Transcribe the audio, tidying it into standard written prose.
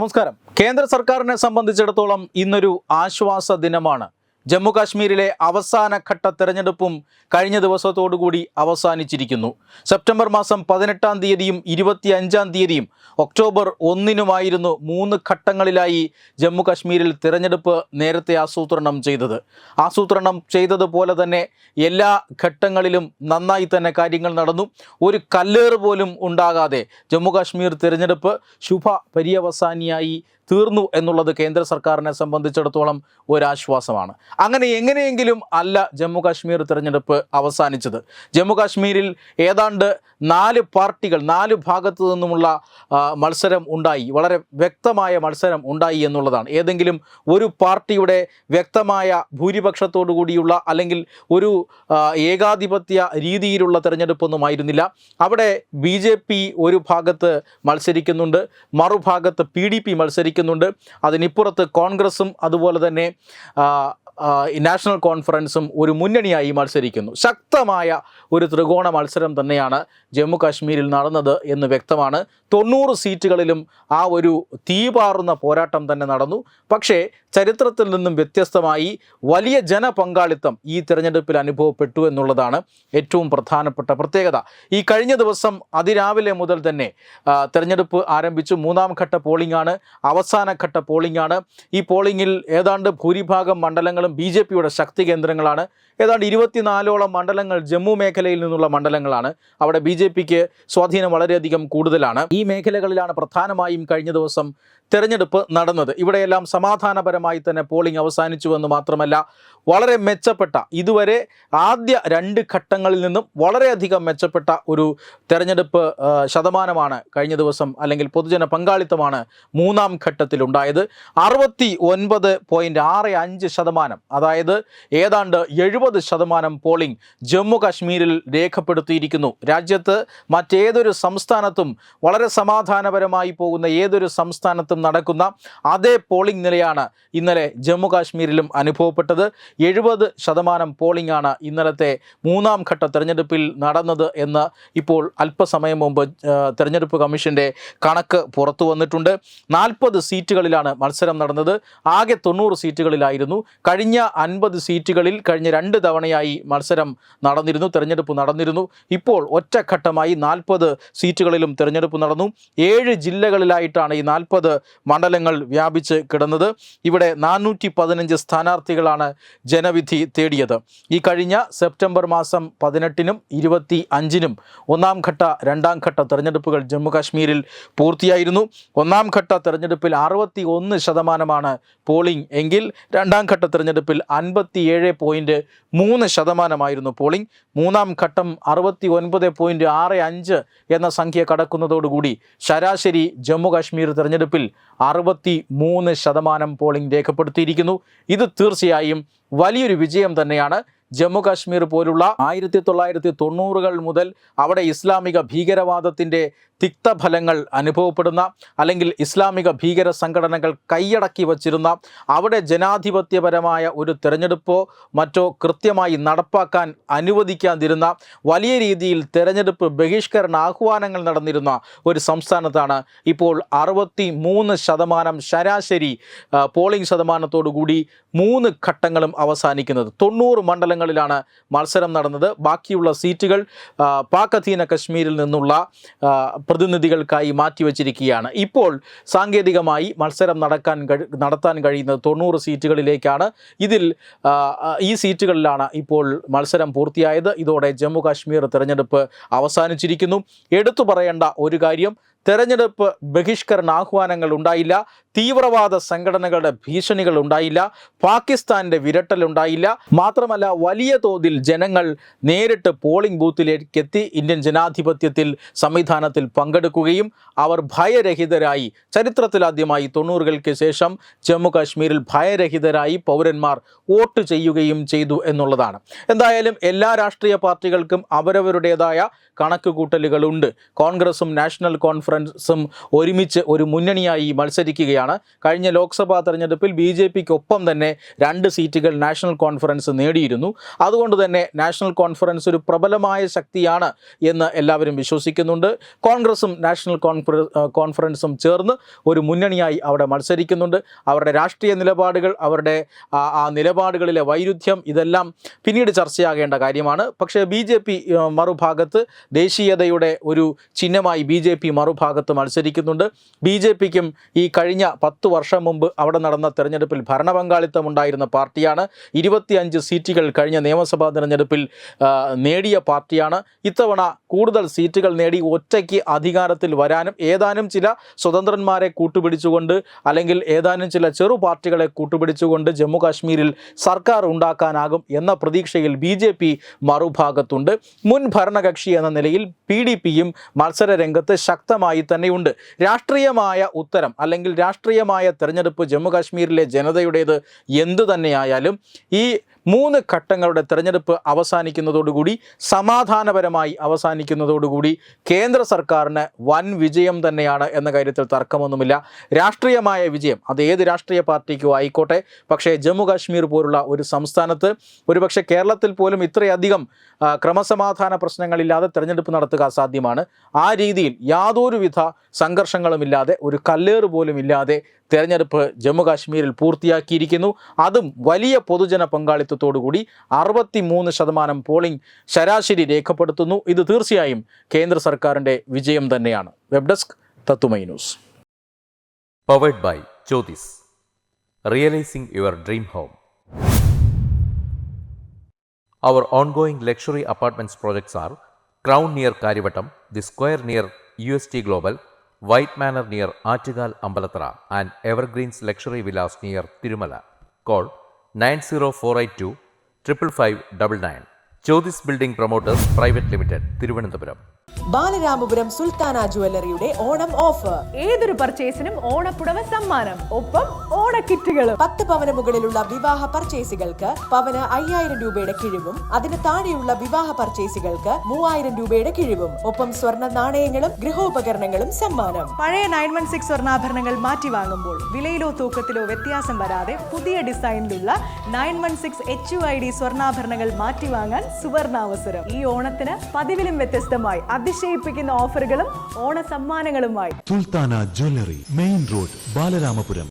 നമസ്കാരം. കേന്ദ്ര സർക്കാരിനെ സംബന്ധിച്ചിടത്തോളം ഇന്നൊരു ആശ്വാസ ദിനമാണ്. ജമ്മു കാശ്മീരിലെ അവസാനഘട്ട തെരഞ്ഞെടുപ്പും കഴിഞ്ഞ ദിവസത്തോടുകൂടി അവസാനിച്ചിരിക്കുന്നു. സെപ്റ്റംബർ മാസം 18-ാം തീയതിയും 25-ാം തീയതിയും ഒക്ടോബർ 1-നുമായിരുന്നു 3 ഘട്ടങ്ങളിലായി ജമ്മു കാശ്മീരിൽ തിരഞ്ഞെടുപ്പ് നേരത്തെ ആസൂത്രണം ചെയ്തതുപോലെ തന്നെ എല്ലാ ഘട്ടങ്ങളിലും നന്നായി തന്നെ കാര്യങ്ങൾ നടന്നു. ഒരു കല്ലേറ് പോലും ഉണ്ടാകാതെ ജമ്മു കാശ്മീർ തിരഞ്ഞെടുപ്പ് ശുഭ പര്യവസാനിയായി തീർന്നു എന്നുള്ളത് കേന്ദ്ര സർക്കാരിനെ സംബന്ധിച്ചിടത്തോളം ഒരാശ്വാസമാണ്. അങ്ങനെ എങ്ങനെയെങ്കിലും അല്ല ജമ്മു കാശ്മീർ തിരഞ്ഞെടുപ്പ് അവസാനിച്ചത്. ജമ്മു കാശ്മീരിൽ ഏതാണ്ട് 4 പാർട്ടികൾ 4 ഭാഗത്തു നിന്നുമുള്ള മത്സരം ഉണ്ടായി. വളരെ വ്യക്തമായ മത്സരം ഉണ്ടായി എന്നുള്ളതാണ്. ഏതെങ്കിലും ഒരു പാർട്ടിയുടെ വ്യക്തമായ ഭൂരിപക്ഷത്തോടു കൂടിയുള്ള അല്ലെങ്കിൽ ഒരു ഏകാധിപത്യ രീതിയിലുള്ള തിരഞ്ഞെടുപ്പൊന്നുമായിരുന്നില്ല. അവിടെ BJP ഒരു ഭാഗത്ത് മത്സരിക്കുന്നുണ്ട്, മറുഭാഗത്ത് PDP മത്സരിക്കുന്നുണ്ട്. അതിനിപ്പുറത്ത് കോൺഗ്രസും അതുപോലെ തന്നെ നാഷണൽ കോൺഫറൻസും ഒരു മുന്നണിയായി മത്സരിക്കുന്നു. ശക്തമായ ഒരു ത്രികോണ മത്സരം തന്നെയാണ് ജമ്മു കാശ്മീരിൽ നടന്നത് എന്ന് വ്യക്തമാണ്. 90 സീറ്റുകളിലും ആ ഒരു തീപാറുന്ന പോരാട്ടം തന്നെ നടന്നു. പക്ഷേ ചരിത്രത്തിൽ നിന്നും വ്യത്യസ്തമായി വലിയ ജനപങ്കാളിത്തം ഈ തിരഞ്ഞെടുപ്പിൽ അനുഭവപ്പെട്ടു എന്നുള്ളതാണ് ഏറ്റവും പ്രധാനപ്പെട്ട പ്രത്യേകത. ഈ കഴിഞ്ഞ ദിവസം അതിരാവിലെ മുതൽ തന്നെ തിരഞ്ഞെടുപ്പ് ആരംഭിച്ചു. 3-ാം ഘട്ട പോളിംഗാണ്, അവസാനഘട്ട പോളിംഗാണ്. ഈ പോളിംഗിൽ ഏതാണ്ട് ഭൂരിഭാഗം മണ്ഡലങ്ങളും BJPയുടെ ശക്തി കേന്ദ്രങ്ങളാണ്. ഏതാണ്ട് 24ഓളം മണ്ഡലങ്ങൾ ജമ്മു മേഖലയിൽ നിന്നുള്ള മണ്ഡലങ്ങളാണ്. അവിടെ BJPക്ക് സ്വാധീനം വളരെയധികം കൂടുതലാണ്. ഈ മേഖലകളിലാണ് പ്രധാനമായും കഴിഞ്ഞ ദിവസം തെരഞ്ഞെടുപ്പ് നടന്നത്. ഇവിടെയെല്ലാം സമാധാനപരമായി തന്നെ പോളിംഗ് അവസാനിച്ചുവെന്ന് മാത്രമല്ല, വളരെ മെച്ചപ്പെട്ട, ഇതുവരെ ആദ്യ 2 ഘട്ടങ്ങളിൽ നിന്നും വളരെയധികം മെച്ചപ്പെട്ട ഒരു തെരഞ്ഞെടുപ്പ് ശതമാനമാണ് കഴിഞ്ഞ ദിവസം, അല്ലെങ്കിൽ പൊതുജന പങ്കാളിത്തമാണ് 3-ാം ഘട്ടത്തിൽ ഉണ്ടായത്. 69.65%, അതായത് ഏതാണ്ട് 70% പോളിംഗ് ജമ്മു കാശ്മീരിൽ രേഖപ്പെടുത്തിയിരിക്കുന്നു. രാജ്യത്ത് മറ്റേതൊരു സംസ്ഥാനത്തും വളരെ സമാധാനപരമായി പോകുന്ന ഏതൊരു സംസ്ഥാനത്തും നടക്കുന്ന അതേ പോളിംഗ് നിലയാണ് ഇന്നലെ ജമ്മു കാശ്മീരിലും അനുഭവപ്പെട്ടത്. 70% പോളിംഗ് ആണ് ഇന്നലത്തെ 3-ാം ഘട്ട തെരഞ്ഞെടുപ്പിൽ നടന്നത് എന്ന് ഇപ്പോൾ അല്പസമയം മുമ്പ് തെരഞ്ഞെടുപ്പ് കമ്മീഷൻ്റെ കണക്ക് പുറത്തു വന്നിട്ടുണ്ട്. 40 സീറ്റുകളിലാണ് മത്സരം നടന്നത്. ആകെ 90 സീറ്റുകളിലായിരുന്നു. കഴിഞ്ഞ 50 സീറ്റുകളിൽ കഴിഞ്ഞ 2 തവണയായി മത്സരം നടന്നിരുന്നു, തെരഞ്ഞെടുപ്പ് നടന്നിരുന്നു. ഇപ്പോൾ ഒറ്റഘട്ടമായി 40 സീറ്റുകളിലും തെരഞ്ഞെടുപ്പ് നടന്നു. 7 ജില്ലകളിലായിട്ടാണ് ഈ 40 മണ്ഡലങ്ങൾ വ്യാപിച്ച് കിടന്നത്. ഇവിടെ 415 സ്ഥാനാർത്ഥികളാണ് ജനവിധി തേടിയത്. ഈ കഴിഞ്ഞ സെപ്റ്റംബർ മാസം 18-നും 25-നും 1-ാം ഘട്ട 2-ാം ഘട്ട തെരഞ്ഞെടുപ്പുകൾ ജമ്മു കാശ്മീരിൽ പൂർത്തിയായിരുന്നു. 1-ാം ഘട്ട തെരഞ്ഞെടുപ്പിൽ 61% പോളിംഗ് എങ്കിൽ 2-ാം ഘട്ട തെരഞ്ഞെടുപ്പിൽ 57.3% പോളിംഗ്. 3-ാം ഘട്ടം 69.65 എന്ന സംഖ്യ കടക്കുന്നതോടുകൂടി ശരാശരി ജമ്മു കാശ്മീർ തെരഞ്ഞെടുപ്പിൽ 63% പോളിംഗ് രേഖപ്പെടുത്തിയിരിക്കുന്നു. ഇത് തീർച്ചയായും വലിയൊരു വിജയം തന്നെയാണ്. ജമ്മു കാശ്മീർ പോലുള്ള 1990-കൾ മുതൽ അവിടെ ഇസ്ലാമിക ഭീകരവാദത്തിൻ്റെ തിക്തഫലങ്ങൾ അനുഭവപ്പെടുന്ന, അല്ലെങ്കിൽ ഇസ്ലാമിക ഭീകര സംഘടനകൾ കൈയടക്കി വച്ചിരുന്ന, അവിടെ ജനാധിപത്യപരമായ ഒരു തെരഞ്ഞെടുപ്പോ മറ്റോ കൃത്യമായി നടപ്പാക്കാൻ അനുവദിക്കാതിരുന്ന, വലിയ രീതിയിൽ തെരഞ്ഞെടുപ്പ് ബഹിഷ്കരണ ആഹ്വാനങ്ങൾ നടന്നിരുന്ന ഒരു സംസ്ഥാനത്താണ് ഇപ്പോൾ 63% ശരാശരി പോളിംഗ് ശതമാനത്തോടുകൂടി 3 ഘട്ടങ്ങളും അവസാനിക്കുന്നത്. 90 മണ്ഡലങ്ങളിലാണ് മത്സരം നടന്നത്. ബാക്കിയുള്ള സീറ്റുകൾ പാക് അധീന കശ്മീരിൽ നിന്നുള്ള പ്രതിനിധികൾക്കായി മാറ്റിവെച്ചിരിക്കുകയാണ്. ഇപ്പോൾ സാങ്കേതികമായി മത്സരം നടത്താൻ കഴിയുന്നത് 90 സീറ്റുകളിലേക്കാണ്. ഈ സീറ്റുകളിലാണ് ഇപ്പോൾ മത്സരം പൂർത്തിയായത്. ഇതോടെ ജമ്മു കാശ്മീർ തെരഞ്ഞെടുപ്പ് അവസാനിച്ചിരിക്കുന്നു. എടുത്തു പറയേണ്ട ഒരു കാര്യം, തെരഞ്ഞെടുപ്പ് ബഹിഷ്കരണ ആഹ്വാനങ്ങൾ ഉണ്ടായില്ല, തീവ്രവാദ സംഘടനകളുടെ ഭീഷണികൾ ഉണ്ടായില്ല, പാകിസ്ഥാൻ്റെ വിരട്ടലുണ്ടായില്ല. മാത്രമല്ല, വലിയ തോതിൽ ജനങ്ങൾ നേരിട്ട് പോളിംഗ് ബൂത്തിലേക്ക് എത്തി ഇന്ത്യൻ ജനാധിപത്യത്തിൽ സംവിധാനത്തിൽ പങ്കെടുക്കുകയും അവർ ഭയരഹിതരായി, ചരിത്രത്തിലാദ്യമായി 90-കൾക്ക് ശേഷം ജമ്മു കാശ്മീരിൽ ഭയരഹിതരായി പൗരന്മാർ വോട്ട് ചെയ്യുകയും ചെയ്തു എന്നുള്ളതാണ്. എന്തായാലും എല്ലാ രാഷ്ട്രീയ പാർട്ടികൾക്കും അവരവരുടേതായ കണക്കുകൂട്ടലുകളുണ്ട്. കോൺഗ്രസും നാഷണൽ കോൺഫറൻസും കോൺഫറൻസും ഒരുമിച്ച് ഒരു മുന്നണിയായി മത്സരിക്കുകയാണ്. കഴിഞ്ഞ ലോക്സഭാ തെരഞ്ഞെടുപ്പിൽ BJPക്കൊപ്പം തന്നെ 2 സീറ്റുകൾ നാഷണൽ കോൺഫറൻസ് നേടിയിരുന്നു. അതുകൊണ്ട് തന്നെ നാഷണൽ കോൺഫറൻസ് ഒരു പ്രബലമായ ശക്തിയാണ് എന്ന് എല്ലാവരും വിശ്വസിക്കുന്നുണ്ട്. കോൺഗ്രസും നാഷണൽ കോൺഫറൻസും ചേർന്ന് ഒരു മുന്നണിയായി അവിടെ മത്സരിക്കുന്നുണ്ട്. അവരുടെ രാഷ്ട്രീയ നിലപാടുകൾ, അവരുടെ ആ നിലപാടുകളിലെ വൈരുദ്ധ്യം, ഇതെല്ലാം പിന്നീട് ചർച്ചയാകേണ്ട കാര്യമാണ്. പക്ഷേ BJP മറുഭാഗത്ത് ദേശീയതയുടെ ഒരു ചിഹ്നമായി BJP മറുഭാഗത്ത് മത്സരിക്കുന്നുണ്ട്. BJPക്കും ഈ കഴിഞ്ഞ 10 വർഷം മുമ്പ് അവിടെ നടന്ന തെരഞ്ഞെടുപ്പിൽ ഭരണപങ്കാളിത്തം ഉണ്ടായിരുന്ന പാർട്ടിയാണ്. 25 സീറ്റുകൾ കഴിഞ്ഞ നിയമസഭാ തെരഞ്ഞെടുപ്പിൽ നേടിയ പാർട്ടിയാണ്. ഇത്തവണ കൂടുതൽ സീറ്റുകൾ നേടി ഒറ്റയ്ക്ക് അധികാരത്തിൽ വരാനും ഏതാനും ചില സ്വതന്ത്രന്മാരെ കൂട്ടുപിടിച്ചുകൊണ്ട് അല്ലെങ്കിൽ ഏതാനും ചില ചെറു പാർട്ടികളെ കൂട്ടുപിടിച്ചുകൊണ്ട് ജമ്മു കാശ്മീരിൽ സർക്കാർ ഉണ്ടാക്കാനാകും എന്ന പ്രതീക്ഷയിൽ BJP മറുഭാഗത്തുണ്ട്. മുൻ ഭരണകക്ഷി എന്ന നിലയിൽ PDPയും മത്സര രംഗത്ത് ശക്തമായി തന്നെയുണ്ട്. രാഷ്ട്രീയമായ ഉത്തരം അല്ലെങ്കിൽ രാഷ്ട്രീയമായ തെരഞ്ഞെടുപ്പ് ജമ്മു കാശ്മീരിലെ ജനതയുടേത് എന്തു തന്നെയായാലും ഈ 3 ഘട്ടങ്ങളുടെ തെരഞ്ഞെടുപ്പ് അവസാനിക്കുന്നതോടുകൂടി, സമാധാനപരമായി അവസാനിക്കുന്നതോടുകൂടി കേന്ദ്ര സർക്കാരിന് വൻ വിജയം തന്നെയാണ് എന്ന കാര്യത്തിൽ തർക്കമൊന്നുമില്ല. രാഷ്ട്രീയമായ വിജയം അത് ഏത് രാഷ്ട്രീയ പാർട്ടിക്കോ ആയിക്കോട്ടെ. പക്ഷേ ജമ്മു കാശ്മീർ പോലുള്ള ഒരു സംസ്ഥാനത്ത്, ഒരുപക്ഷെ കേരളത്തിൽ പോലും ഇത്രയധികം ക്രമസമാധാന പ്രശ്നങ്ങളില്ലാതെ തെരഞ്ഞെടുപ്പ് നടത്തുക അസാധ്യമാണ്. ആ രീതിയിൽ യാതൊരുവിധ സംഘർഷങ്ങളുമില്ലാതെ, ഒരു കല്ലേറ് പോലും ഇല്ലാതെ തെരഞ്ഞെടുപ്പ് ജമ്മു കാശ്മീരിൽ പൂർത്തിയാക്കിയിരിക്കുന്നു. അതും വലിയ പൊതുജന പങ്കാളിത്തത്തോടുകൂടി 63% പോളിംഗ് ശരാശരി രേഖപ്പെടുത്തുന്നു. ഇത് തീർച്ചയായും കേന്ദ്ര സർക്കാരിൻ്റെ വിജയം തന്നെയാണ്. വെബ് ഡെസ്ക് തത്തുമൈ news. Powered by Jyothis, realising your dream home. Our ongoing luxury apartments projects are Crown near Karivattam, The Square near UST Global, White Manor near Aattugal Ambalathara, and Evergreens Luxury Villas near Tirumala. Call 90482 55599. Jyothis Building Promoters Private Limited, Thiruvananthapuram. Balaramapuram Sultana ജ്വല്ലറിയുടെ Onam offer. ഏതൊരു പർച്ചേസിനും ഓണപ്പുടവ സമ്മാനം, ഒപ്പം ഓണക്കിറ്റുകളും. 10 പവന് മുകളിലുള്ള വിവാഹ പർച്ചേസുകൾക്ക് പവന് 5000 രൂപയുടെ കിഴിവും, അതിന് താഴെയുള്ള വിവാഹ പർച്ചേസുകൾക്ക് 3000 രൂപയുടെ കിഴിവും, ഒപ്പം സ്വർണ്ണ നാണയങ്ങളും ഗൃഹോപകരണങ്ങളും സമ്മാനം. പഴയ 916 സ്വർണ്ണാഭരണങ്ങൾ മാറ്റി വാങ്ങുമ്പോൾ വിലയിലോ തൂക്കത്തിലോ വ്യത്യാസം വരാതെ പുതിയ ഡിസൈനിലുള്ള 916 HUID സ്വർണ്ണാഭരണങ്ങൾ മാറ്റി വാങ്ങാൻ സുവർണാവസരം. ഈ ഓണത്തിന് പതിവിലും വ്യത്യസ്തമായി അതിശയിപ്പിക്കുന്ന ഓഫറുകളും ഓണ സമ്മാനങ്ങളുമായി സുൽത്താന ജ്വല്ലറി, മെയിൻ റോഡ്, ബാലരാമപുരം.